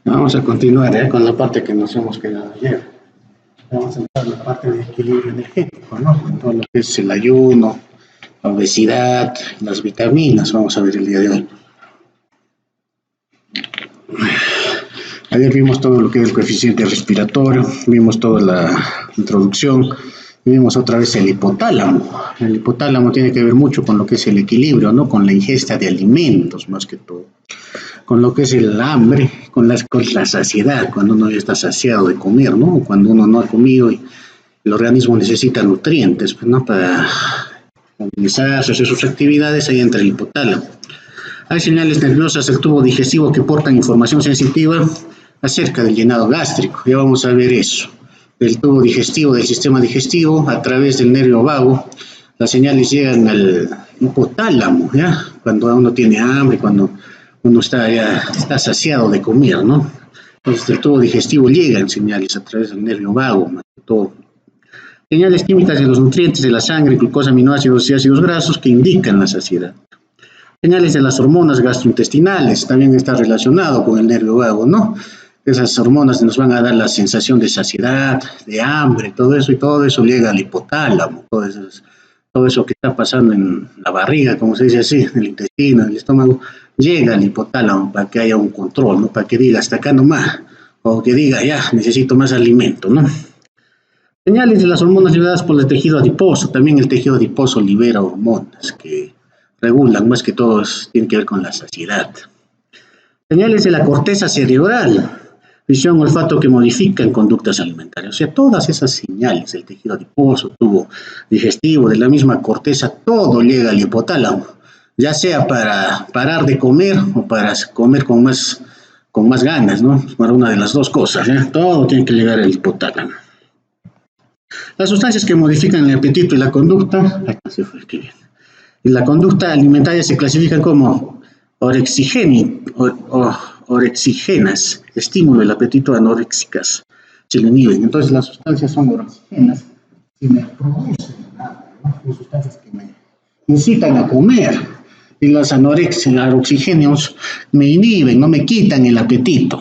Vamos a continuar con la parte que nos hemos quedado ayer. Vamos a entrar en la parte de equilibrio energético, ¿no? Con todo lo que es el ayuno, la obesidad, las vitaminas. Vamos a ver el día de hoy. Ayer vimos todo lo que es el coeficiente respiratorio, vimos toda la introducción, vimos otra vez el hipotálamo. El hipotálamo tiene que ver mucho con lo que es el equilibrio, ¿no? Con la ingesta de alimentos más que todo. Con lo que es el hambre, con la saciedad, cuando uno ya está saciado de comer, ¿no? Cuando uno no ha comido y el organismo necesita nutrientes, pues, ¿no? Para movilizarse, hacer sus actividades, ahí entra el hipotálamo. Hay señales nerviosas del tubo digestivo que portan información sensitiva acerca del llenado gástrico. Ya vamos a ver eso. Del tubo digestivo, del sistema digestivo, a través del nervio vago, las señales llegan al hipotálamo, ¿ya? Cuando uno tiene hambre, cuando uno está saciado de comer, ¿no? Entonces el tubo digestivo llegan señales a través del nervio vago, más que todo. Señales químicas de los nutrientes de la sangre, glucosa, aminoácidos y ácidos grasos que indican la saciedad. Señales de las hormonas gastrointestinales, también está relacionado con el nervio vago, ¿no? Esas hormonas nos van a dar la sensación de saciedad, de hambre, todo eso llega al hipotálamo, todo eso que está pasando en la barriga, como se dice así, en el intestino, en el estómago, llega al hipotálamo para que haya un control, ¿no? Para que diga hasta acá nomás, o que diga ya, necesito más alimento, ¿no? Señales de las hormonas liberadas por el tejido adiposo, también el tejido adiposo libera hormonas que regulan, más que todo tiene que ver con la saciedad. Señales de la corteza cerebral, visión, olfato que modifican conductas alimentarias. O sea, todas esas señales del tejido adiposo, tubo digestivo, de la misma corteza, todo llega al hipotálamo, ya sea para parar de comer o para comer con más ganas, ¿no? Para una de las dos cosas, ¿eh? Todo tiene que llegar al hipotálamo. Las sustancias que modifican el apetito y la conducta, y la conducta alimentaria se clasifican como orexigenas, estímulo del apetito, anoréxicas, se le inhiben. Entonces las sustancias son orexigenas que me producen, ¿no? Sustancias que me incitan a comer, y los anoxigéneos me inhiben, no me quitan el apetito.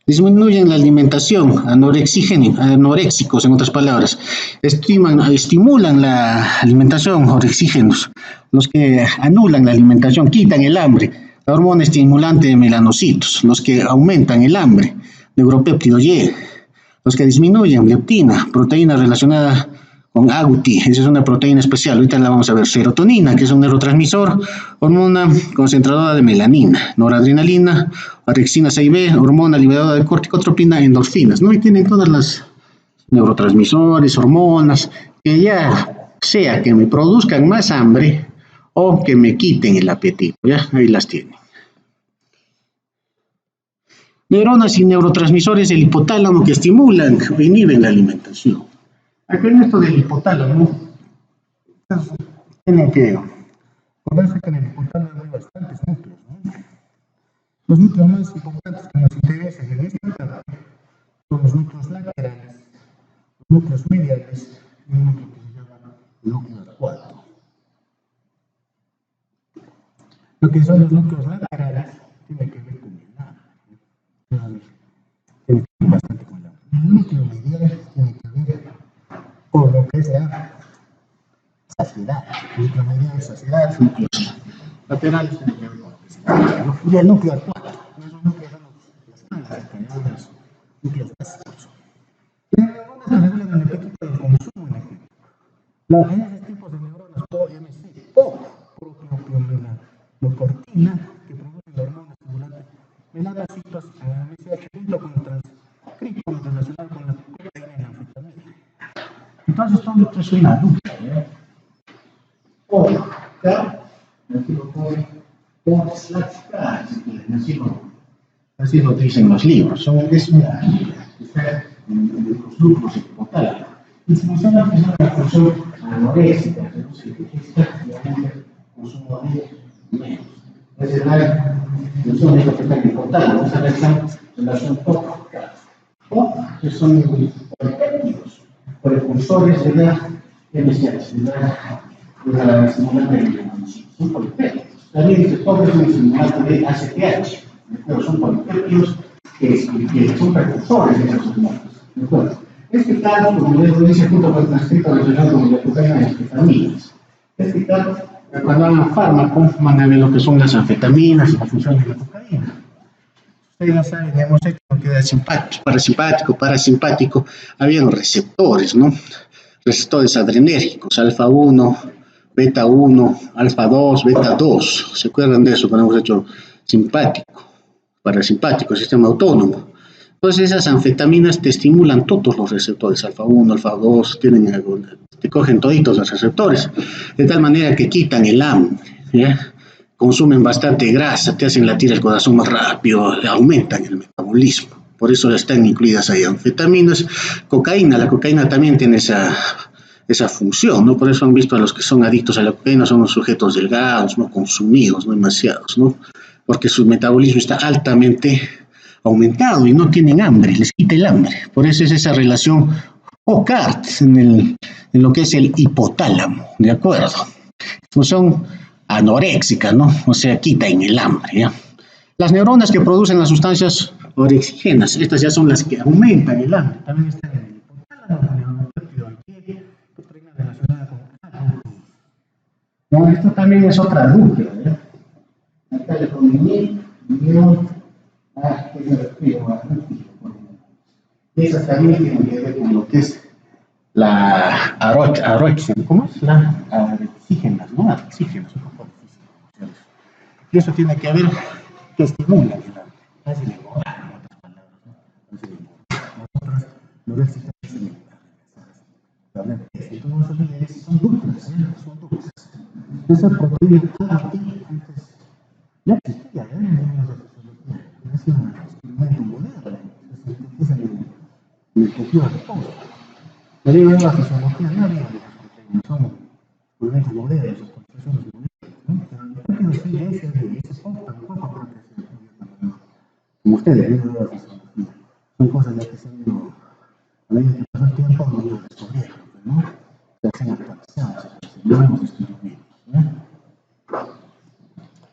Disminuyen la alimentación, anoréxicos en otras palabras, estimulan la alimentación, orexígenos, los que anulan la alimentación, quitan el hambre, la hormona estimulante de melanocitos, los que aumentan el hambre, neuropéptido Y, los que disminuyen leptina, proteína relacionada con AGUTI, esa es una proteína especial, ahorita la vamos a ver, serotonina, que es un neurotransmisor, hormona concentradora de melanina, noradrenalina, orexina 6B, hormona liberadora de corticotropina, endorfinas, ¿no? Y tienen todas las neurotransmisores, hormonas, que ya sea que me produzcan más hambre o que me quiten el apetito, ¿ya? Ahí las tienen. Neuronas y neurotransmisores del hipotálamo que estimulan o inhiben la alimentación. Aquí en esto del hipotálamo, tienen que acordarse que en el hipotálamo hay bastantes núcleos, ¿no? Los núcleos más importantes que nos interesan en esta etapa son los núcleos laterales, los núcleos mediales y un núcleo que se llama núcleo acuático. Lo que son los núcleos laterales tiene que ver con el hambre, tiene que ver bastante con el hambre. El núcleo medial tiene que ver con lo que es la saciedad, núcleo medial, saciedad, núcleos laterales tienen que ver con lo que es la saciedad, ¿no? Y el núcleo acuático, esos núcleos son los núcleos básicos. Las neuronas que regulan el apetito y el consumo energético. En esos tipos de neuronas, propiomelanocortina, que producen la hormona estimulante melanocitos, MSH, junto con el transcriptoma relacionado con la proteína y la anfetamina. Entonces, todo esto es una lucha, ¿eh? Así lo dicen los libros. Es una lucha de los grupos hipotálamo. Y se funciona una función anoréxica, el consumo de menos. Es la función de lo que está en hipotálamo, esa relación tóxica. Que son polipéptidos, precursores de la MSH, de la estimulante de melanocitos. Son polipéptidos. También se toca un estimulante de ACTH, pero son polipéptidos que son precursores de esos hormonas. ¿De acuerdo? Este tal, como les dice junto con el transcrito relacionado con la cocaína y anfetaminas. Este tal, cuando hagan fármaco, van a ver lo que son las anfetaminas y la función de la cocaína. Ustedes ya saben, hemos hecho lo que era simpático, parasimpático, había receptores, ¿no? Receptores adrenérgicos, alfa 1, beta 1, alfa 2, beta 2. ¿Se acuerdan de eso cuando hemos hecho simpático, parasimpático, sistema autónomo? Entonces esas anfetaminas te estimulan todos los receptores, alfa 1, alfa 2, te cogen toditos los receptores, de tal manera que quitan el hambre, ¿ya? Consumen bastante grasa, te hacen latir el corazón más rápido, aumentan el metabolismo. Por eso están incluidas ahí anfetaminas, cocaína. La cocaína también tiene esa función, ¿no? Por eso han visto a los que son adictos a la cocaína son los sujetos delgados, no consumidos, no demasiados, ¿no? Porque su metabolismo está altamente aumentado y no tienen hambre, les quita el hambre. Por eso es esa relación OCART en lo que es el hipotálamo, ¿de acuerdo? Función anoréxica, ¿no? O sea, quita en el hambre, ¿ya? Las neuronas que producen las sustancias orexígenas, estas ya son las que aumentan el hambre. También están en el hipotálamo, relacionada con no, esto también es otra dupla, ¿ya? Acá le ponen y esas también tienen que ver con lo que es la aroxígena, ¿cómo es? La arexígenas, ¿no? Arexígenas, y eso tiene que ver que estimula el hambre, hace engordar, en otras palabras, ¿no? Hace engordar. Nosotros lo que existe es entonces son duplas, son duplas. Esa proteína antes ya existía, en la sociología, es un experimento moderno, es el cultivo de todo. Pero en la fisiología no había de las proteínas, son experimentos modernos, construcciones modernas, ¿no? Pero el propio de ese poco tampoco creo que sea como ustedes, ¿no? De la fisiología. Son cosas ya que se han ido, a medida que pasa el tiempo, han ido descubriendo, ¿no? Se hacen actualizadas, no hemos descubrimientos, ¿no?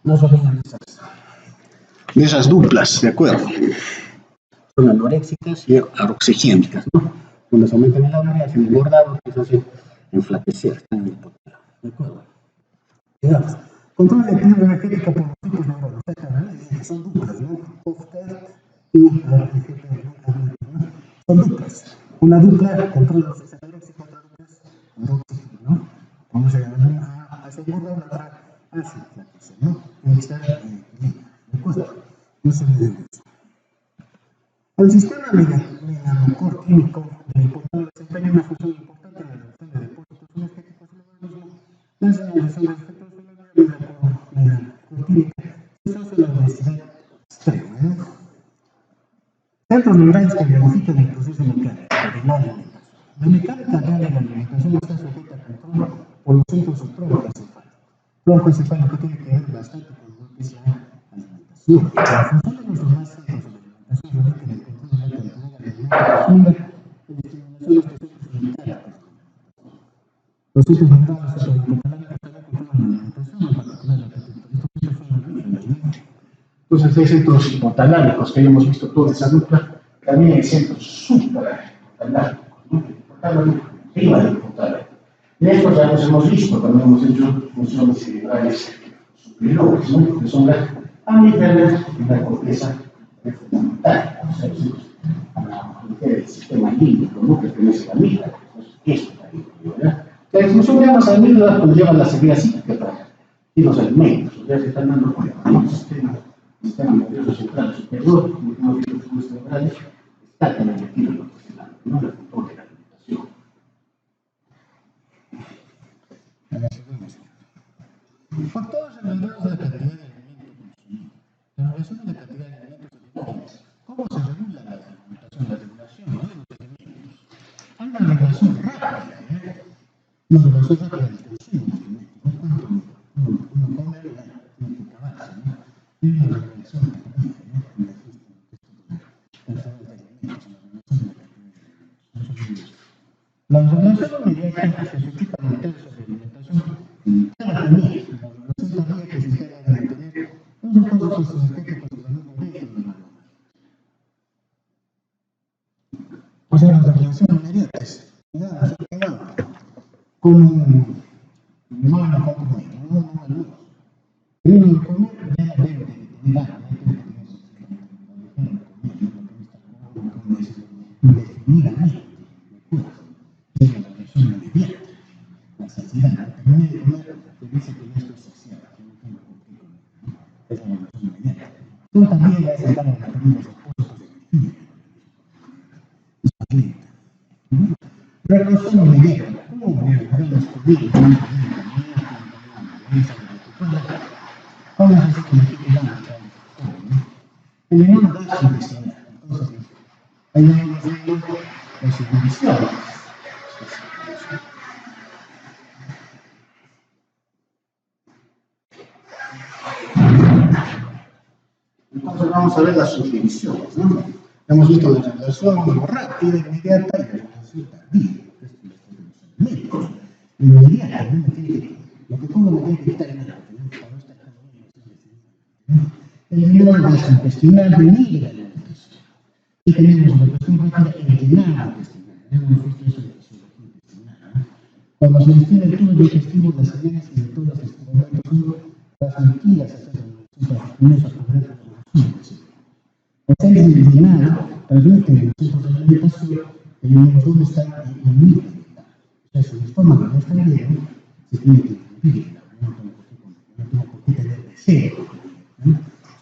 No se olviden de esas duplas, ¿de acuerdo? Son anoréxicas y aroxigénicas, ¿no? Cuando se aumentan el hambre, hacen engordar, otros hacen enflaquecer, están en el hipotálamo, ¿de acuerdo? Digamos, control de actividad energética por los tipos neuronales, son duplas, ¿no? Hofstede y la ¿no? Son duplas. Una dupla controla los anoréxicos, otra dupla es aroxígena, ¿no? Cuando se hace engordar, la otra hace enflaquecer, ¿no? Está en equilibrio, ¿de acuerdo? No se olviden de eso. El sistema melanocortínico del hipotálamo desempeña una función importante en la reducción de depósitos energéticos en el organismo. La señalización de efectos de la melanocortínica se asocia a la obesidad extrema. Centros neurales que benefician del proceso mecánico de la alimentación. La mecánica real de la alimentación está sujeta a control por los centros troncoencefálicos. Troncoencefálico tiene que ver bastante con lo que es la alimentación. La función de los demás centros de alimentación radica en el control de la cantidad de alimento que se ingiere, en la estimulación de los procesos mecánicos. Los centros neurales hipotalámicos también controlan la alimentación, en particular la apetito. Estos centros son los límites. Entonces hay centros hipotalámicos que hemos visto toda esa dupla, también hay centros suprahipotalámicos, ¿no? Hipotálamo, arriba del hipotálamo. Y estos ya los hemos visto cuando hemos hecho funciones cerebrales superiores, ¿no? Que son la amígdala y la corteza prefrontal, o sea, el sistema límbico, ¿no? Que pertenece a la amígdala. Esto es la límbico, ¿verdad? La disfunción de ambas amígdalas conlleva la seguridad psíquica para y los alimentos, ya se están dando cuenta, ¿no? Sistema nervioso central superior, como hemos visto en funciones cerebrales, está también metido en lo que es ¿no? El control de la alimentación. Factores relacionados a la cantidad de alimentos consumidos. En relación a la cantidad de alimentos consumidos, ¿cómo se regula la alimentación? La regulación, ¿no? De los alimentos. Hay una regulación rápida, ¿eh? Una regulación rápida del consumo de alimentos. No cuando uno come, tiene que acabarse, ¿no? Hay una regulación rápida, ¿no? En la cantidad de alimentos, en la regulación de la cantidad de alimentos. La regulación inmediata se ejecuta mediante sobre alimentación cada mes. La regulación tardía que se encarga de mantener los depósitos energéticos del organismo dentro de la norma. O sea, la relación inmediata es, digamos, con un humano, con un medio, no. Pero el comer ya debe de tener algo, ya debe de tener indefinidamente, es la relación inmediata, la saciedad. Terminé de comer, te dice que ya estoy saciado, que no tengo por qué comer, ¿no? Es la relación inmediata. Tú también vas a estar en la comida de depósitos de energía, es más lenta. Relación inmediata, ¿cómo me agarras conmigo? ¿Cómo es así que me estoy quedando? El enano da su destino. Entonces, ahí vamos viendo las subdivisiones. Entonces vamos a ver las subdivisiones, ¿no? Hemos visto la relación rápida, inmediata y la relación tardía. Inmediata, ¿no? Lo que pongo me tiene que quitar en algo, para no estar eliminado la intestinal de migra la alimentación. Y tenemos la cuestión rápida eliminada intestinal. Hemos visto eso de la fisiología intestinal, ¿no? Cuando se destinan el tubo digestivo, las señales y de todos los estiramientos son transmitidas hacia la comienza a poder producir. Esta eliminada transmite en los centros de alimentación que vemos dónde está el migra. O sea, si el estómago no está lleno, se tiene que dividir, no tengo por qué tener deseo.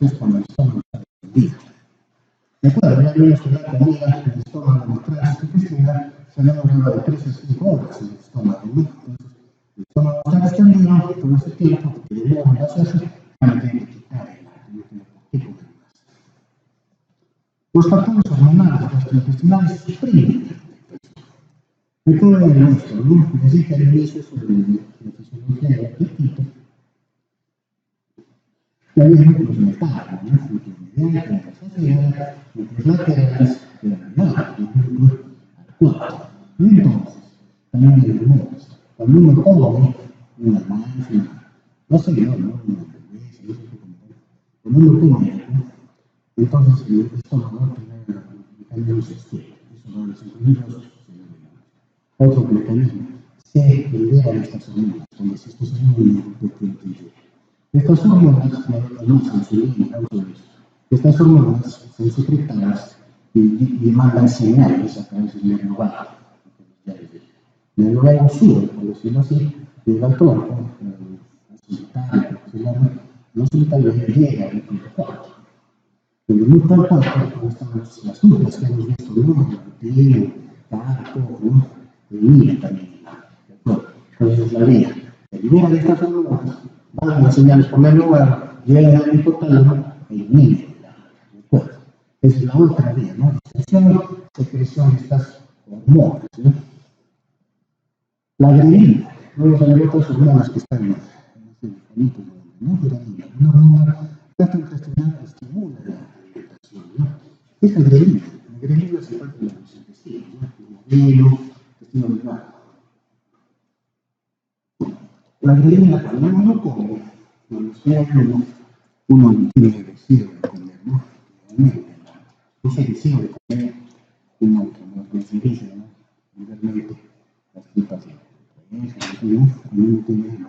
Es cuando el estómago está dividido. ¿De acuerdo? Ya vimos que la comida, el estómago, el tránsito intestinal, se le hablado de 3 a 5 horas en el estómago, ¿no? Entonces, el estómago está distendido todo ese tiempo, porque de nuevo en la sangre, para tener que quitar el aire, no tiene por qué comer más. Los factores hormonales gastrointestinales suprimen de todo el resto, ¿no? Les dije al inicio sobre la fisiología del apetito. Ya vimos los metábolos, ¿no? Núcleos mediales, la saciedad, núcleos laterales, la nada, el núcleo acuático. Entonces, también hay hormonas. Cuando uno come una más, no sé yo, ¿no? Una cerveza, no sé qué comer. Cuando uno come algo, entonces el estómago tiene mecanismos externos. Eso va a desenvolver otro mecanismo. Se liberan estas hormonas, cuando se está haciendo un nutriente. Estas hormonas, la insulina, estas hormonas son secretadas y mandan señales a través del nervio vago. El nervio vago sube, por decirlo así, llega al tronco, solitario, porque se llama, no solitario, llega al cuarto. Cuando el núcleo al cuarto, están las dudas que hemos visto, ¿no? El pino, carpo, ¿no? El niño también. Entonces la vía se libera de estas hormonas, van las señales por el lugar, llega al hipotálamo e elimina el cuerpo. Esa es la otra vía, ¿no? Distinción, secreción de estas hormonas, ¿no? La grelina, vamos a ver otras hormonas que están en el mecanismo, ¿no? Grelina, una hormona gastrointestinal que estimula la alimentación, ¿no? Esa grelina, la grelina se parte de los intestinos, ¿no? El intestino delgado. La grelina, cuando uno no come, cuando sea uno tiene deseo de comer, ¿no? Realmente, ese deseo de comer, uno necesita, ¿no? Realmente, las tripas de ¿no? Cuando uno tiene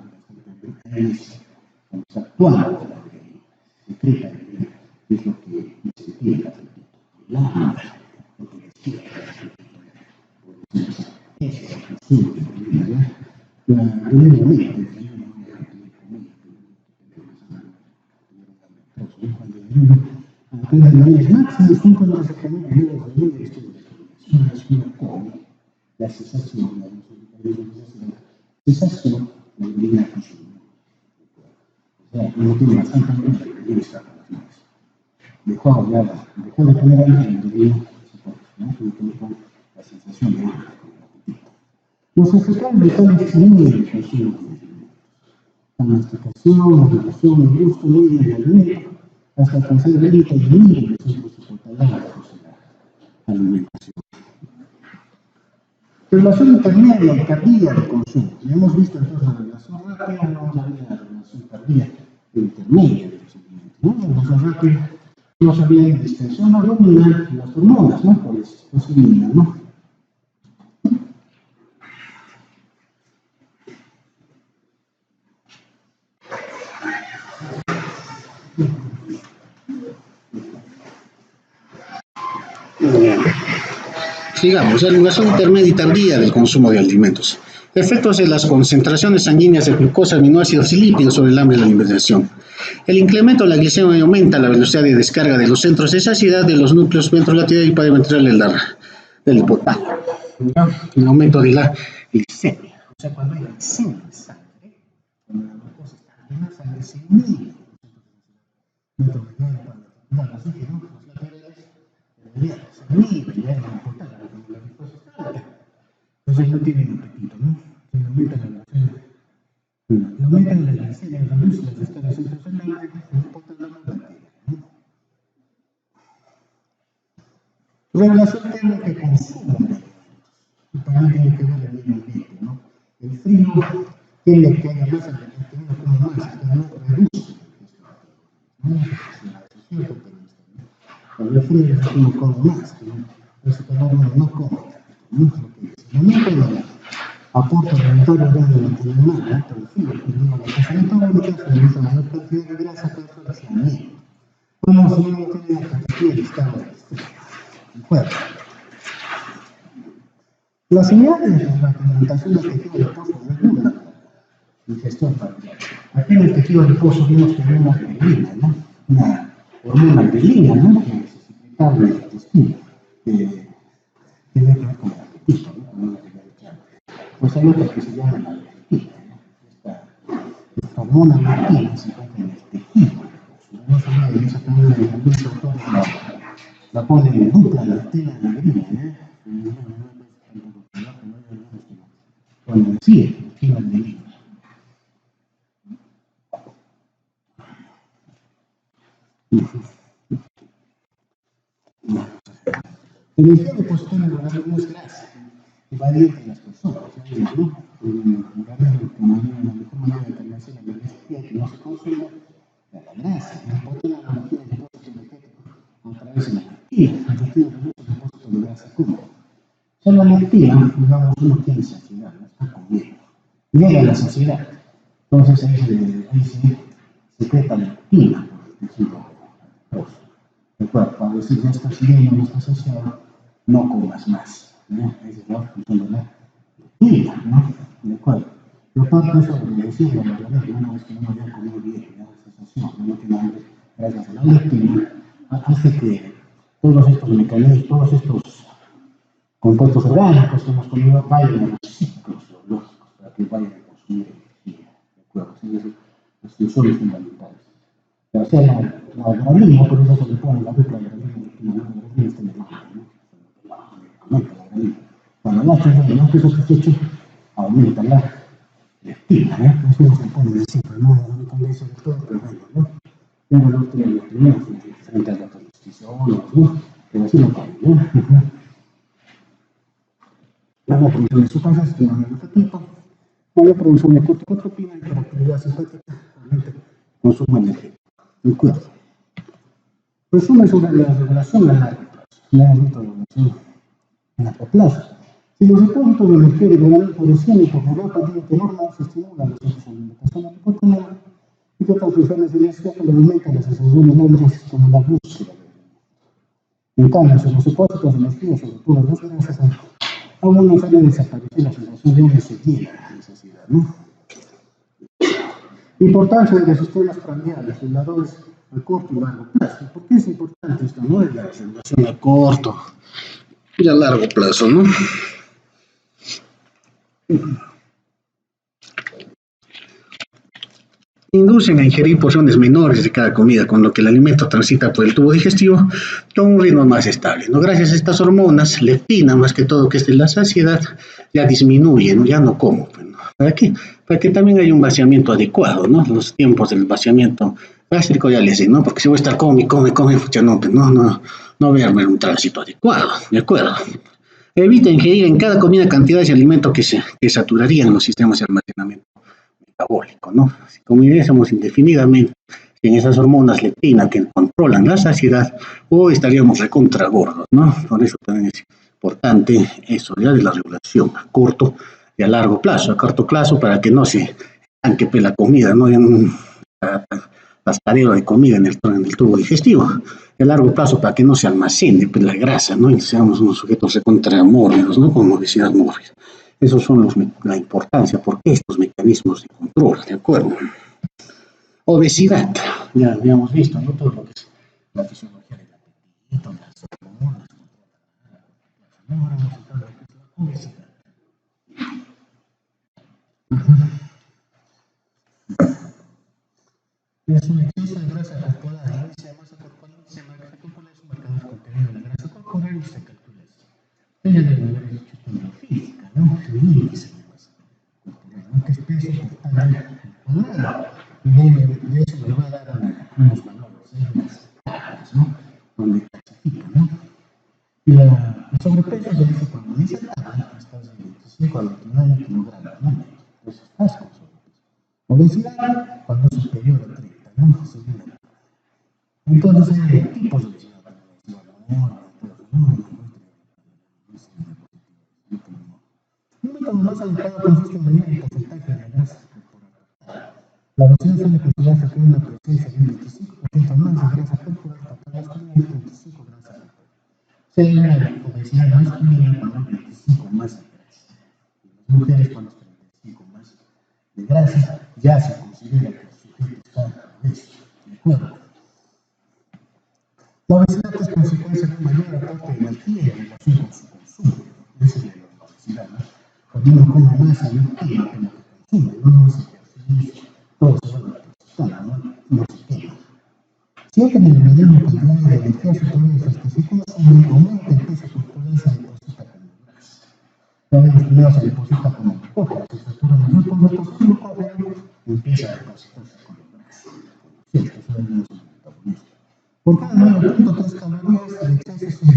cuando está actuando la grelina, secreta la grelina, es lo que despierta el apetito, el hambre, lo que despierta el apetito. Eso es lo que siente la grelina, ¿no? La grelina mente. Las niveles máximos son cuando se comen niveles de niveles de uno come la sensación, la sensación de grelina física. O sea, uno tiene bastante hambre de grelina está con las manos. Dejó de comer hambre y la grelina se pone, ¿no? Con la sensación de hambre, con el apetito. Los efectos vitales inhiben el consumo de alimentos. La masticación, la digestión, el gusto medio del alimento, hasta alcanzar el límite de inhiben los centros hipotaláricos en la alimentación. Relación intermedia y tardía de consumo. Ya hemos visto entonces la relación rápida, vamos a ver la relación tardía e intermedia de los alimentos, ¿no? La relación rápida, no sabía de distensión abdominal y las hormonas, ¿no? Pues se eliminan, ¿no? Sigamos, regulación intermedia y tardía del consumo de alimentos. Efectos de las concentraciones sanguíneas de glucosa, aminoácidos y lípidos sobre el hambre y la alimentación. El incremento de la glicemia aumenta la velocidad de descarga de los centros de saciedad de los núcleos ventrolaterales y puede aumentar el hipotálamo. El aumento de la glicemia. O sea, cuando hay glicemia en sangre, cuando la glucosa está en la sangre, se inhibe así que no, los laterales se inhibe ya en el hipotálamo cuando la glucosa está alta. Entonces no tienen apetito, ¿no? Se aumenta la glicemia, reduce las descargas intrascendentales, el hipotálamo lateral, ¿no? Regulación térmica y consumo de alimentos. Y para ello tiene que ver el medio ambiente, ¿no? El frío tiende a que haya más alimentos, que uno come más, que no reduce ¿no? Es cierto, pero cuando el frío es que uno come más, que ese calor uno no come, ¿no? El aumento del aporte alimentario debe mantener mal, ¿no? Pero el frío, que viene a la casa metabólica, se realiza mayor cantidad de grasa que el fraccionamiento. Como si uno tiene la cantidad de estado de estrés. ¿De acuerdo? Las señales de la alimentación del tejido adiposo regulan la digestión familiar. Aquí en el tejido adiposo vimos que hay una grelina, ¿no? Una hormona grelina, ¿no? Que se secreta en el intestino, que tiene que ver con el apetito, ¿no? Con una regla. Pues hay otra que se llama la leptina, ¿no? Esta hormona leptina se encuentra en el tejido. No se ve en esa cámara de algunos autores la pone en dupla leptina y grelina, ¿eh? Cuando decide, leptina y grelina. El energía depositada en el organismo es grasa, que varía entre las personas, ¿no? El organismo, la mejor manera de almacenar la energía que no se consume es la grasa. No importa la energía del depósito energético a través de la leptina. El tejido reduce el depósito de grasa cruda. O sea, la leptina, digamos, uno tiene saciedad, no está comiendo. Llega a la saciedad. Entonces ahí se secreta la leptina por el tejido adiposo. Recuerda, para decir ya estás lleno, no estás saciado, no comas más, ¿no? Esa es la función de la leptina, ¿no? ¿De acuerdo? Pero parte eso de decirlo, una vez que uno ya comió bien, ya está saciado, no tiene hambre, gracias a la leptina, hace que todos estos mecanismos, todos estos compuestos orgánicos que hemos comido vayan a los ciclos biológicos para que vayan a consumir energía, ¿de acuerdo? Así las funciones fundamentales. O sea, la grelina, por eso se le pone la dupla grelina y la grelina está en el aumenta la grelina. Cuando ya está lleno, no es satisfecho, aumenta la leptina, ¿eh? Eso no se pone de siempre, no me convence de todo, pero bueno, ¿no? Luego no tiene la leptina frente a las restricciones, ¿no? Pero así lo pone, ¿no? La producción de sustancias que van a la fatiga, la producción de corticotropina y la actividad simpática aumenta el consumo energético. De acuerdo. Resumen sobre la regulación a largo plazo. La regulación a largo plazo. Si los depósitos de energía de granel por y por menor cantidad de normal se estimulan los centros de alimentación del hipotálamo y que otras funciones de energía que le aumentan las sensaciones nombres como la búsqueda. En cambio, si los depósitos de energía, sobre todo las grasas, aún no sale a desaparecer la sensación de una sequía de saciedad, ¿no? Importancia de los sistemas prandiales, reguladores a corto y largo plazo. ¿Por qué es importante esto, no? Es la regulación a corto y a largo plazo, ¿no? Inducen a ingerir porciones menores de cada comida, con lo que el alimento transita por el tubo digestivo con un ritmo más estable, ¿no? Gracias a estas hormonas, leptina, más que todo, que es de la saciedad, ya disminuye, ¿no? Ya no como, ¿no? ¿Para qué? Para que también haya un vaciamiento adecuado, ¿no? Los tiempos del vaciamiento gástrico ya les sé, ¿no? Porque si voy a estar come, ya no voy a armar un tránsito adecuado, ¿de acuerdo? Evita ingerir en cada comida cantidades de alimentos que saturarían los sistemas de almacenamiento metabólico, ¿no? Si comiésemos indefinidamente en esas hormonas leptina que controlan la saciedad, o estaríamos recontra gordos, ¿no? Por eso también es importante eso ya de la regulación a corto y a largo plazo. A corto plazo para que no se estanque la comida, no haya un pastareo de comida en el tubo digestivo. a largo plazo para que no se almacene pues, la grasa, ¿no? Y seamos unos sujetos recontramórbidos, ¿no? Con obesidad mórbida. Esos son la importancia, porque estos mecanismos de control, ¿de acuerdo? Obesidad, ya habíamos visto, ¿no? Todo lo que es la fisiología del apetito, las hormonas, ahora vamos a entrar en lo que es la obesidad. Es un exceso de grasa corporal, el índice de masa corporal, el índice de masa corporal es un marcador contenido de la grasa corporal y se calcula eso. Ella debe haber dicho también física, ¿no? El índice de masa corporal, ¿no? Que es peso por cada cuadrado. Y de eso me va a dar unos valores, ¿no? Donde clasifica, ¿no? Y el sobrepeso se dice cuando dice tabla, estás de 25 a 29 kilogramos, ¿no? Entonces estás con sobrepeso. Obesidad cuando es superior a 30, ¿no? Entonces hay tipos de obesidad. Un método más adecuado consiste en medir el porcentaje de la grasa corporal. La obesidad suele considerarse que una presencia de un 25% más de grasa corporal total masculina y 35 grasa corporal. Se ve la obesidad masculina cuando hay 25 más de grasa. En las mujeres cuando es 35 más de grasa, ya se considera que el sujeto está obeso. ¿De acuerdo? La obesidad es consecuencia de un mayor aporte de energía en relación con su consumo. Esa es la obesidad, ¿no? Cuando uno come masa, no quema como que consume, no hace ejercicio, todo se va a depositar, no se quema. Siempre en el mediano cantidad de energía superior a las que se consume, aumenta el peso corporal y se deposita como grasa. Ya vemos primero se deposita como glucógeno, se satura mayor por otros glucógeno y empieza a depositarse como grasa. Cierto, eso es el metabolismo. Por cada 9.3 calorías de exceso de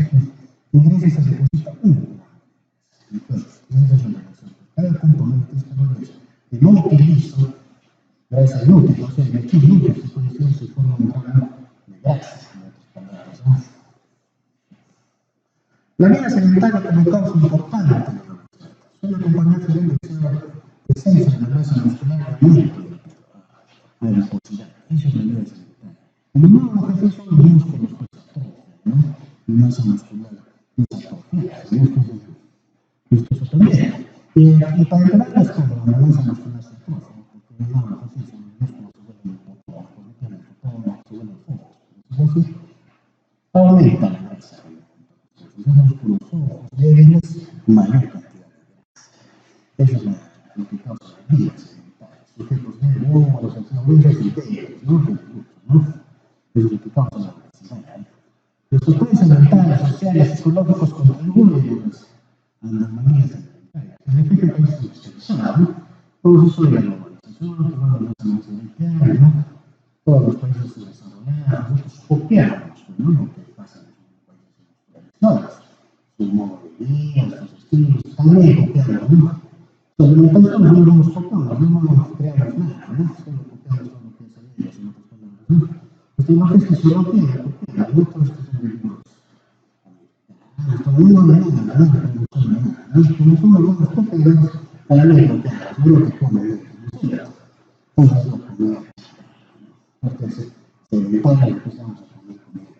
grasa se deposita 1 gramo. Entonces, esa es la relación. Cada 0.93 calorías que no utilizo, grasa inútil, o sea, el hecho inútil se puede decir se forma un gramo de grasa, en otras palabras, ¿no? La vida sedentaria como causa importante de la obesidad suele acompañarse de un descenso de la masa muscular y aumento de la adiposidad. Esa es la vida sedentaria. En el nuevo ejercicio los músculos pues atrofian, ¿no? La masa muscular desatrofia, esto también. Y para entrenar las cosas, la masa muscular se atrofia, porque en el nuevo ejercicio los músculos se vuelven hipotónicos, no tienen hipotónicos, se vuelven flojos. Entonces, aumenta la grasa. Los músculos flojos, débiles, mayor cantidad de grasa. Eso es lo que causa la vida sedentaria. Sujetos débiles, los antiobresos y débiles, ¿no? Es lo que causa la obesidad. Los factores ambientales, sociales, psicológicos contribuyen a las manías alimentarias. En efecto, el país es industrializado, ¿no? Todo eso de la globalización, que va a la masa sedentaria, ¿no? Todos los países subdesarrollados, nosotros copiamos, ¿no? Lo que pasa en los países industrializados. Sus modos de vida, sus estilos, también copiamos, ¿no? Los alimentarios no nos copiamos, no creamos nada, ¿no? Solo copiamos todo lo que es en ellos, en otras palabras, ¿no? Usted no es fisiología, no todo esto son libros. Todo el mundo no nada, no come nada, ¿no? Como son los buenos copiadores, para mí copiamos, no lo que comen, ¿no? Entonces lo comemos. Porque se inventaba y empezamos a comer comida.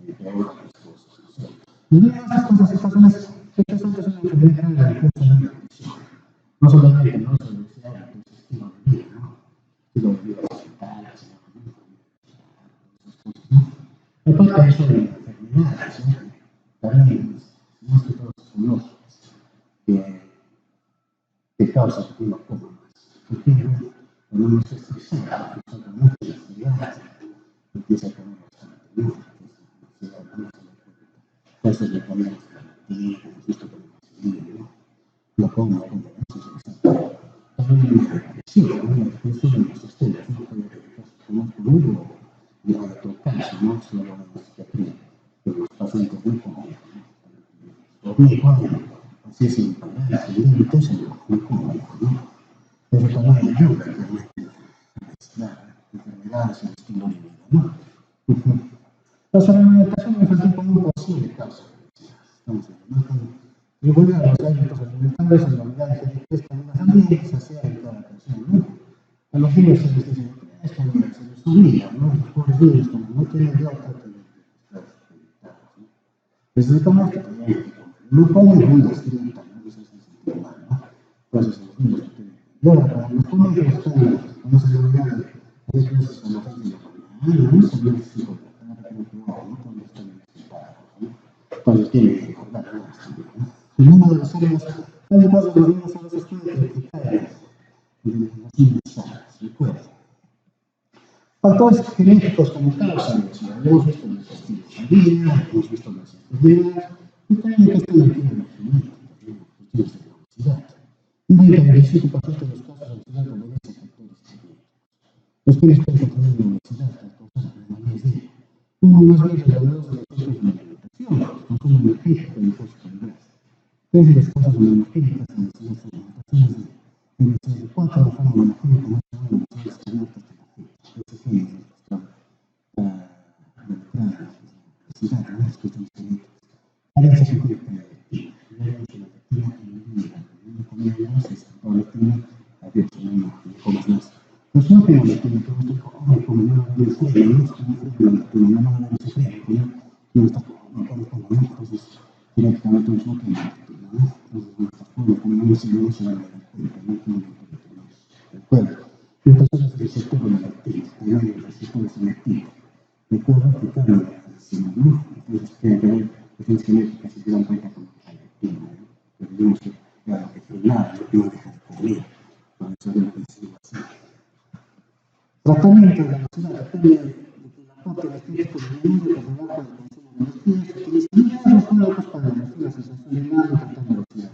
Y ahora las cosas, ¿no es cierto? Y bien, estas cosas, situaciones que son una enfermedad grave de la nutrición. No solamente no se decía el estilo de vida, ¿no? Estilo de vida vegetal, aparte de eso de enfermedades, también más que todo psicológicas que causan que uno coma más. Por ejemplo, cuando uno está estresado, que son con muchas actividades, empieza a comer bastante, ¿no? Entonces le ponemos calentina, esto con vaselina, ¿no? Lo come, eso es exacto. También sí, eso de los estudios, ¿no? Puede comer con uno y en otro caso, ¿no? Solo en la psiquiatría, pero los pacientes no comen, ¿no? Dormir, bueno, así sin parar, sin límites, no comen, ¿no? Pero también ayuda a la enfermedades y el estilo de vida, ¿no? La alimentación infantil como un posible causa de obesidad. Estamos hablando de volver a los hábitos alimentarios, a la unidad de genéticas como las ambientes, hacia en cada ocasión, ¿no? A los niños se les dice, es como se les obliga, ¿no? Los pobres niños, como no tienen de otra, Necesitamos que también no pongan una escrita, ¿no? Eso es un sentido mal, ¿no? Entonces, los niños que tienen. Ahora, para los jóvenes que están, vamos a llamar, hay clases con la gente de la mañana, no sabían si por la tarde, que no, cuando están necesitados, ¿no? Cuando tienen que acordar más también, ¿no? En una de las áreas, además de los niños a veces tienen que caer de las niñas sanas, recuerda. Factores genéticos como causa de obesidad, lo hemos visto en los estilos de vida, hemos visto en las enfermedades, y también que esto mantiene la genética, cuestiones de la obesidad. Y el 25% de los casos de obesidad obedecen a factores genéticos. Los que pueden controlar la obesidad para causar problemas de uno más bien relacionados a los efectos de la alimentación, consumo energético y fósforo en grasa. Tres de las causas monogénicas en las alimentaciones de MC4 de forma monogénica más allá de las células abiertas de la gente. Estos son los que están involucrados en la obesidad, en las cuestiones genéticas. Carencia genética de lectina. No vemos la lectina en el día. Una comida más es toda lectina, había que no comas más. Pues no tengo lectina, pero usted come una vez fría, no es como fría la lectina, no me da ese fría, no está como, ¿no? Entonces, directamente no tiene lectina, ¿no? Entonces, como no se le da la lectina, no tiene lectina, recuerda. Y entonces el receptor de la lectina, también el receptor selectivo. Recuerda que cambia la lectina, ¿no? Entonces, tiene que ver cuestiones genéticas y se dan cuenta con la lectina, ¿no? Pero digamos que, claro, que frenar, no deja de comer, para saber lo que se va a hacer. Tratamiento de la obesidad depende de que el aporte energético disminuye por debajo del consumo de energía, se utiliza los fármacos para reducir la sensación de mal y tratar la obesidad.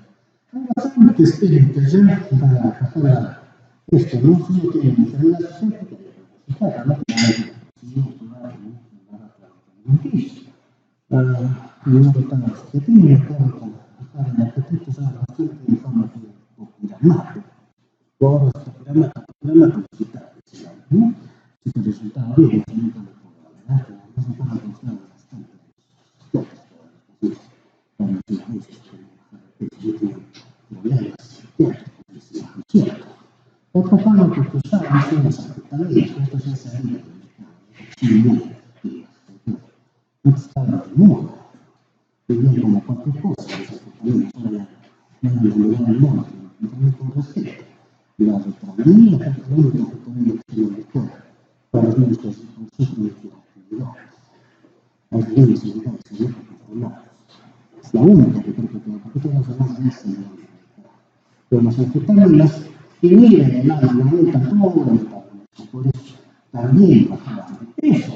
Hay bastantes técnicas ya para tratar esto, ¿no? Si uno tiene una enfermedad cética, se trata, ¿no? No está la psiquiatría, acá en arquitectos hay bastante fármaco popiramato. Ahora está piramato digital, ¿no? Si te resultaba bien, nunca lo puedo, ¿verdad? Pero no se puede confiar bastante para que las veces que yo tengo problemas psiquiátricos, ¿cierto? Otro fármaco que usaba son las anfetaminas, esto ya se había del mercado, no estaba de moda, venían como cualquier cosa, las anfetaminas, ahora ya van a vender el moda, también con receta. La retramina, la única anfetamina que se publicó para los niños que sufren de hiperactividad. Los niños en edad se dejan controlados. Es la única que creo que tiene, porque todas las demás ya se han publicado. Pero las anfetaminas inhiben el ánimo, aumentan todo el metabolismo, por eso también bajaban de peso.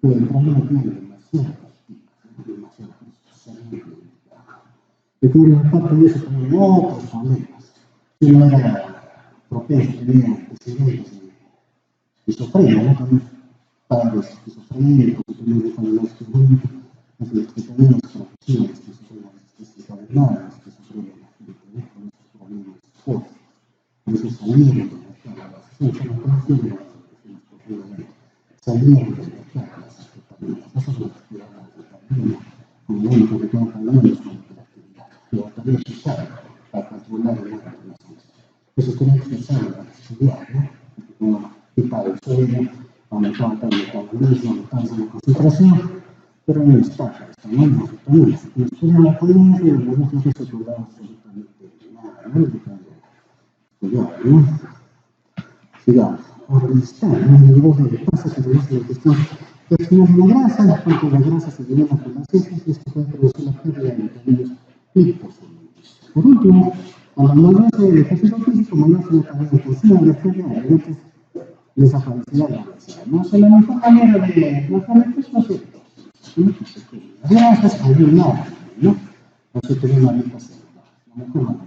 Pero el problema tiene demasiado castigo, demasiado precisamente. Y tiene aparte de eso también otros problemas. Si no era propenso, tenía antecedentes de esquizofrenia, ¿no? También padres esquizofrénicos, que también dejan el esquizofrénico, las anfetaminas producidas esquizofrenia, esquizofrenia, esquizofrenia, ¿no? Con estos problemas fuertes. Por eso salieron del mercado, salieron del mercado las anfetaminas. Eso es lo que era la anfetamina, como lo único que tengo que hablar es con la actividad. Pero también se usaron para controlar el ánimo de las cosas. Eso tenía que usar para estudiar, ¿no? Porque como quitaba el sueño, aumentaba el metabolismo, aumentaba la concentración, pero no está, ¿no? No anfetaminas. Y estudian la policía y no se estudiaba absolutamente nada, ¿no? Cuidado, ¿no? Sigamos. Ahora está, ¿no? El nivel de grasa se reduce la cuestión de la grasa, cuanto la grasa se elimina por las heces, esto puede producir la pérdida de vitaminas liposolubles. Por último, cuando mayor sea el ejercicio físico, mayor sea también el consumo de energía, obviamente desaparecerá la obesidad. No sé, la mejor manera de bajar es no sé, las grasas ayudan nada, ¿no? No se tiene una dieta celular, la mejor manera.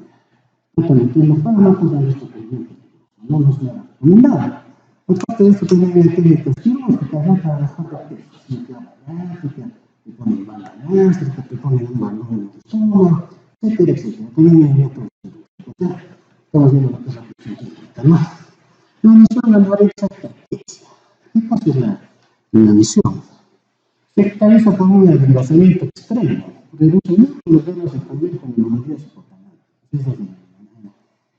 No metiendo fármacos en esto que no nos da recomendado. Aparte de esto, también hay técnicas quirúrgicas, ¿no? Para bajar de peso. Cirugía bariátrica, te ponen banda gástrica, te ponen un balón en el estómago, etcétera, etcétera. También hay métodos quirúrgicos. Estamos viendo lo que es la cuestión quirúrgica, ¿no? La misión de la anorexia es. ¿Qué cosa es la misión? Se caracteriza por un adelgazamiento extremo, reduce mucho los ganas de comer con melodías hipotalamas. Esa es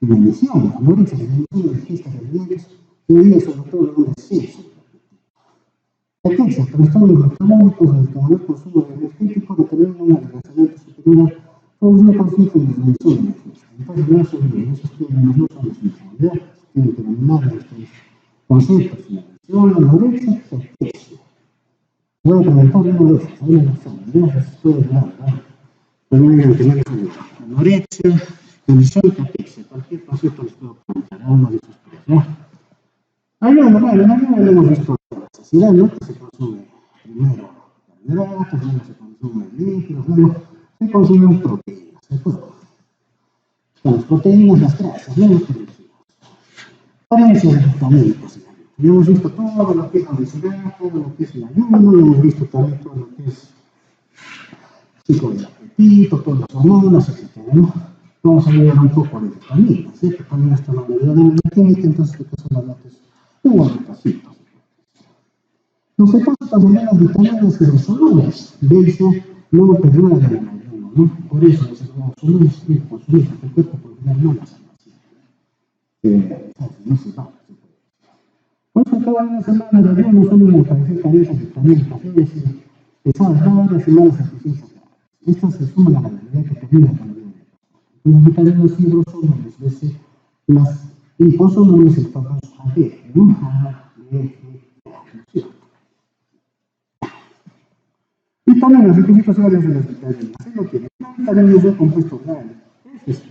la misión, la anorexia, la disminución de las gestas alimentarias, se debe sobre todo a un exceso. Caquexia, trastornos metabólicos, el mayor consumo energético determina una desgastamiento superior a un 1% de disminución de energía. Entonces, no son esos términos no son los mismos, ¿ya? Tienen que dominar estos conceptos, la atención, anorexia, caquexia. Voy a comentar uno de esos, hay un examen, ¿ya? Ustedes van, ¿no? También hay que tener anorexia, condición y caquexia, cualquier concepto les puedo comentar a uno de esos tres, ¿ya? Hay uno, bueno, en la lo hemos visto la saciedad, ¿no? Que se consume primero carbohidratos, luego se consume líquidos, luego se consumen proteínas, ¿de acuerdo? Las proteínas, las grasas, ¿no? Carencia de vitamínicos. Ya hemos visto todo lo que es la obesidad, todo lo que es el ayuno, lo hemos visto también todo lo que es ciclo del apetito, todas las hormonas, etcétera, ¿no? Vamos a hablar un poco de vitaminas, ¿sí? Que también está en la mayoría de la química, entonces, ¿qué son las notas? Un repasito. Los depósitos de las vitaminas hidrosolubles, dice, no perdura de la ayuno, ¿no? Por eso los hidrosolubles tienen que consumir, porque el cuerpo por final no las almacena. No se va. Por eso cada una semana de ayuno suelen aparecer carencias vitamínicas, es decir, que son raras semanas suficientes. Estas se suman a la realidad que termina con el ayuno. Las vitaminas hidrosolubles, es decir, las liposolubles, el famoso AD, ¿no? Vitaminas, requisitos varios de las vitaminas. ¿Qué lo tiene? Vitaminas de compuesto orgánico. Es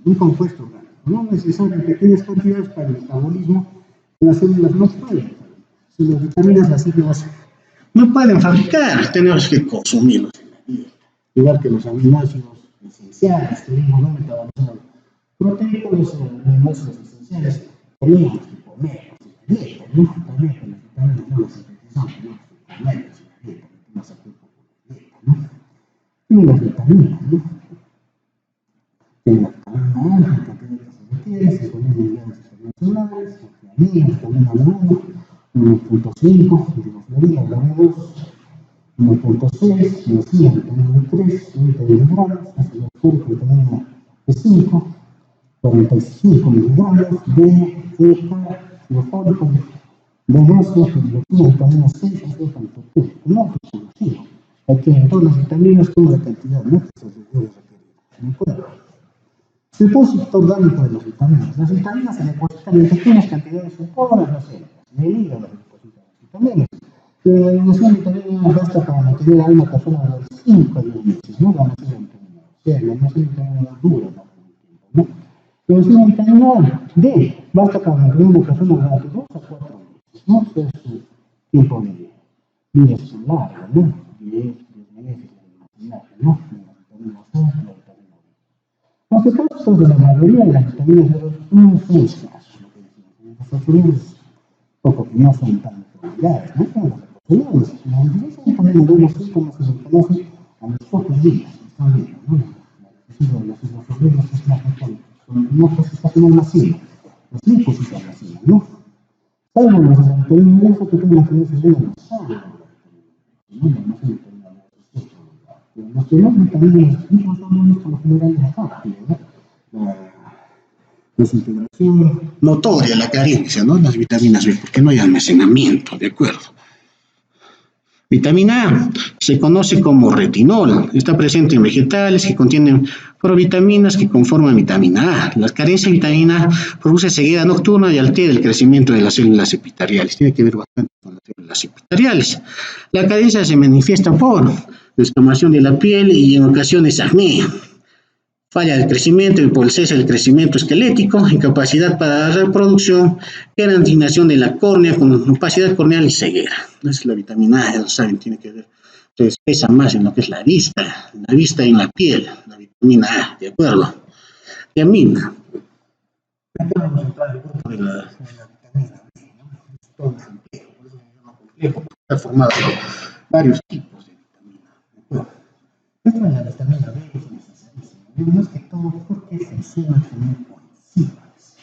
un compuesto orgánico. No necesario en pequeñas cantidades para el metabolismo. Las células no pueden. Si las vitaminas las células no pueden fabricar, tenemos que consumirlos. Igual que los aminoácidos esenciales, tenemos un metabolismo proteico, los aminoácidos esenciales, tenemos que comer, ¿no? También que las vitaminas no las sintetizamos, ¿no? Comer, las y las vitaminas, ¿no? La vitamina A, que tiene que se requiere, se ponen unidades internacionales, vitaminas, vitamina B1, 1.5, dinoflorina, B2, 1.6, energía, vitamina B3, 20 miligramos, ácido fólico, vitamina B5, 45 miligramos, D, E, K, ácido fólico, B12, vitamina C, ácido fólico, no, aquí en todas las vitaminas como la cantidad, ¿no? Que se debe requerir. ¿De acuerdo? Depósito orgánico de las vitaminas. Las vitaminas se depositan en pequeñas cantidades en todas las células. En el hígado se depositan las vitaminas. La donación de vitaminas basta para mantener a una persona durante 5 a 10 meses, ¿no? La donación de vitamina C, la donación de vitamina dura, ¿no? La donación de vitamina D basta para mantener a una persona durante 2 a 4 meses, ¿no? Ese es su tiempo de vida largo, ¿no? 10 meses, ¿no? La vitamina C, la vitamina D. Los depósitos de la mayoría de las vitaminas no son escasos, lo que decimos. Los fosforilos poco que no son tan prolongados, ¿no? Como los fosforilos. La diferencia de vitamina D, los síntomas que se conocen a los pocos días, están viendo, ¿no? Los fosforilos es más mecánico, no pues está como una cima, los lipos es la cima, ¿no? Salvo los de la vitamina D, que tienen la tendencia de la sangre, no se vitamina D. Los que no vitaminas vivos son por lo general rápido, ¿no? La desintegración notoria, la carencia, ¿no? Las vitaminas B, porque no hay almacenamiento, ¿de acuerdo? Vitamina A se conoce como retinol, está presente en vegetales que contienen provitaminas que conforman vitamina A. La carencia de vitamina A produce ceguera nocturna y altera el crecimiento de las células epiteliales. Tiene que ver bastante con las células epiteliales. La carencia se manifiesta por descamación de la piel y en ocasiones acné, falla del crecimiento y por el cese del crecimiento esquelético, incapacidad para la reproducción, queratización de la córnea con opacidad corneal y ceguera. Esa es la vitamina A, ya lo saben, tiene que ver, entonces pesa más en lo que es la vista y en la piel, la vitamina A, ¿de acuerdo? Tiamina. Acá vamos a entrar al grupo de la vitamina B, ¿no? Es todo complejo, por eso se llama complejo, porque está formado por varios tipos de vitamina, ¿de acuerdo? Esto es la vitamina B, que es necesarísima. Más que todo porque se encima tener coenzimas.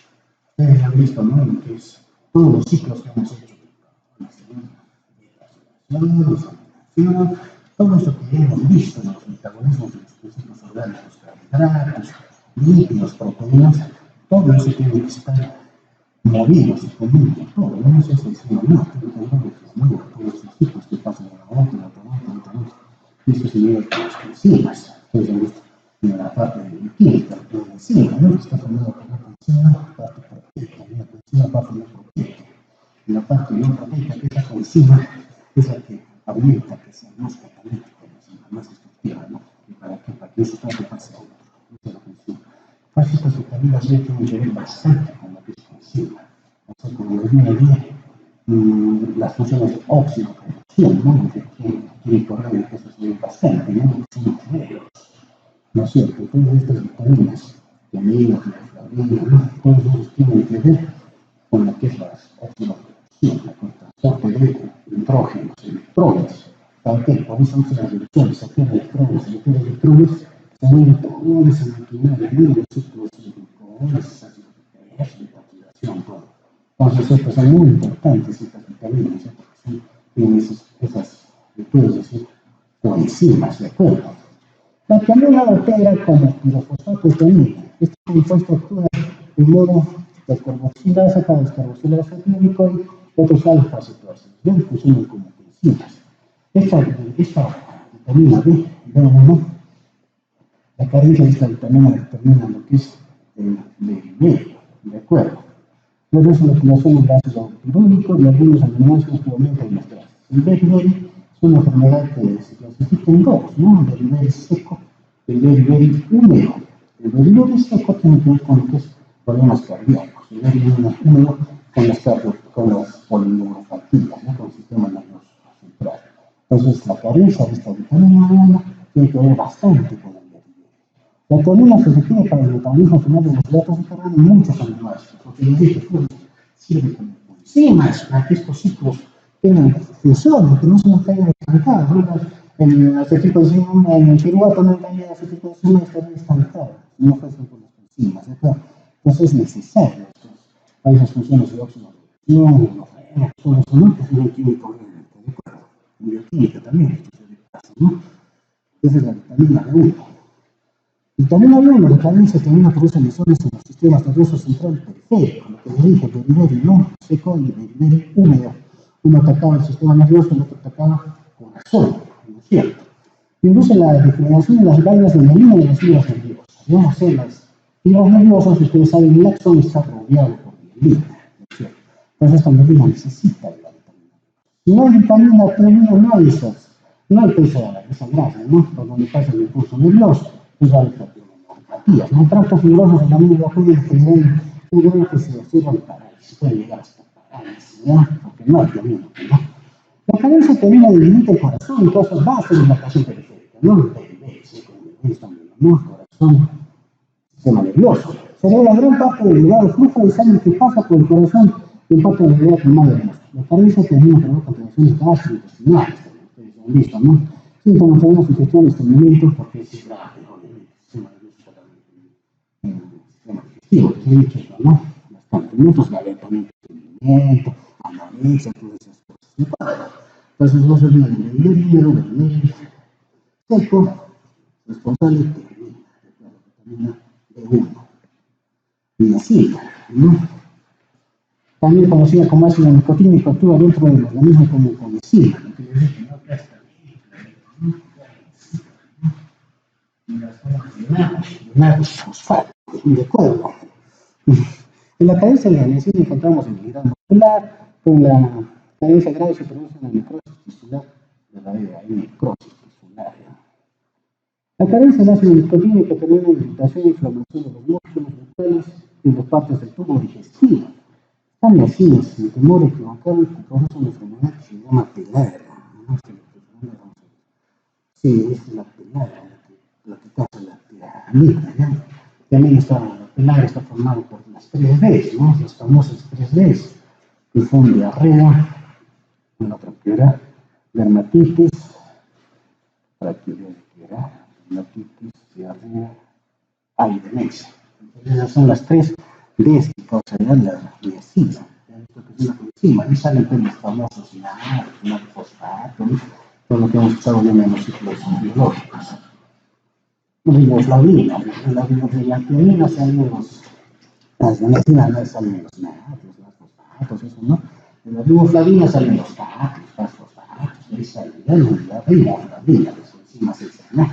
Ustedes han visto, ¿no? Lo que es todos los ciclos que hemos hecho. Todo eso que hemos visto en los metabolismos de los principios orgánicos, carbohidratos, lípidos, proteínas, todo eso tiene que estar movidos, se comunican, todo, no sé si es una más, pero también es muy, todos esos ciclos que pasan de la otra, y eso se lleva con las enzimas, ustedes han visto en la parte de química, la enzima, ¿no? Que está formada por una enzima, parte proteica, y la enzima parte no proteica, y la parte no proteica, que es la enzima, es la que aumenta, que sea más catalítica, más destructiva, ¿no? Y para que ese trato pase a otro, esa es la función. Casi estas vitaminas B tienen que ver bastante con la que es enzima, o sea, con el día a día, las funciones de oxidoproducción, ¿no? Químico orgánico, que eso se ve bastante, ¿no? ¿No es cierto? Todas estas vitaminas, tiamina, flavina, ¿no? Todos esos tienen que ver con lo que es la oxidoproducción, el transporte de nitrógenos, electrones. ¿Para qué? Por eso usan las electrones, sacar electrones, se mueve toda esa maquinaria, ¿no? Los ciclos de glucosa, de activación, todo. Entonces, estas son muy importantes, estas vitaminas, ¿eh? Porque tienen esas, puedes decir, coenzimas, ¿de acuerdo? La tiamina opera como pirofosfato de tiamina. Este compuesto actúa de modo descarboxilasa para descarboxilasa glicoides y otros alfa-cetoácidos. Bien, funcionan como enzimas. Esta vitamina B1, la carencia de esta vitamina determina lo que es el beriberi, ¿de acuerdo? Luego es la activación del ácido pirúlico y algunos aminoácidos que aumentan las grasas. El beriberi es una enfermedad que se clasifica en dos, ¿no? El beriberi seco y el beriberi húmedo. El beriberi seco tiene que ver con lo que es problemas cardíacos. El beriberi húmedo con las polineuropatías, ¿no? Con el sistema nervioso central. Entonces, la carencia de esta vitamina B1 tiene que ver bastante con el beriberi. La vitamina se requiere para el metabolismo final de los hidratos de carbono y muchos aminoácidos, porque les dije, sirve como enzimas para que estos ciclos tengan funciones, que no se nos caigan estancados, ¿no? En acetilcolina, en el piruvato no hay acetilcolina, estaría estancado, no fuesen por las enzimas, ¿de acuerdo? Entonces es necesario para esas funciones de oxidación, todo eso, ¿no? Que es una química orgánica, ¿de acuerdo? En bioquímica también, esto se pasa, ¿no? Esa es la vitamina B1. Vitamina B1, la carencia también produce lesiones en los sistemas nerviosos central y periférico, lo que les dije, beriberi no seco y beriberi húmedo. Uno atacaba el sistema nervioso y el otro atacaba corazón, ¿no es cierto? Induce la degeneración de las vainas de mielina de las fibras nerviosas. ¿No? O sea, las fibras nerviosas, ustedes saben, el axón está rodeado por mielina, ¿no es cierto? Entonces esta mielina necesita de la vitamina. Si no hay vitamina B1, no hay no hay esa grasa, ¿no? Por donde pasa el impulso nervioso. Pues hay neuropatías, ¿no? Tractos fibrosos en la médula pueden generar que se observan parálisis, pueden llegar hasta parálisis, ¿no? Porque no hay vitamina, ¿no? La carencia termina debilita el corazón y causa base de dilatación periférica, ¿no? ¿no? Corazón, sistema nervioso. Sería gran parte del elevado flujo de sangre que pasa por el corazón y impacta en la idea primaria del músculo. La carencia termina por contracciones gastrointestinales, ustedes han visto, ¿no? Síntomas de una sugestión de estreñimiento, porque es grave, obviamente, el sistema nervioso también, el sistema digestivo, que he dicho eso, ¿no? Bastante, muchos calentamientos de estreñimiento, anorexia, todas esas cosas. Entonces, no se olviden del beriberi seco, responsable de la vitamina B1. Y así, ¿no? También conocida como ácido nicotínico, actúa dentro del organismo como coenzima, lo que les dije, ¿no? Fosfato, de acuerdo. En la carencia de la energía encontramos debilidad muscular, con la carencia grave se produce una necrosis tisular de la vida, hay necrosis tisular. La carencia de ácido nicotínico termina en irritación e inflamación de los músculos bucales y de partes del tubo digestivo. Están lesiones, el temor equivocado que produce una enfermedad que se llama pelara. ¿No? Sí, es la pelara, la que causa la piramida, ¿no? También la pelara está formada por las 3 Ds, ¿no? Las famosas 3 Ds, que son diarrea, la otra que era dermatitis, dermatitis, diarrea, y demencia. Entonces esas son las 3 Ds que causarían la diacina. Encima, ahí salen los famosos fosfato, todo lo que hemos estado viendo en los ciclos biológicos. Riboflavina, la tiamina salen las medicinas, no salen los nátridos, fosfatos, eso, ¿no? En la riboflavina salen los fosfatos, ahí sale la riboflavina, las enzimas esas, ¿no?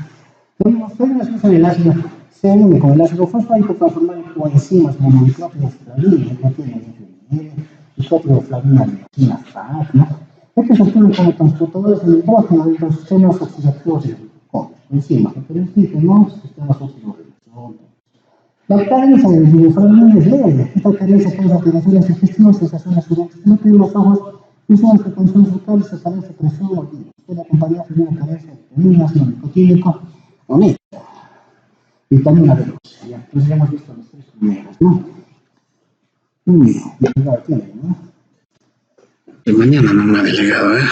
Las usan el ácido, se une con el ácido fosfórico para formar coenzimas mononucleótidos-flavina, que tienen nucleótido-flavina, enzima FAT, ¿no? Estos actúan como transportadores del hidrógeno de los sistemas oxidativos del glucógeno, enzimas que permiten los sistemas oxidativos. La carencia de riboflavina es leve. Esta carencia causa alteraciones digestivas, sensaciones durante el de los ojos, visión, frecuencias vocales, carencia de presión o puede acompañarse de una carencia de vitaminas, no nicotínico o neta. Vitamina B12. Entonces ya hemos visto los tres primeros, ¿no? Delegado tiene, ¿no? De mañana no me ha delegado, ¿eh?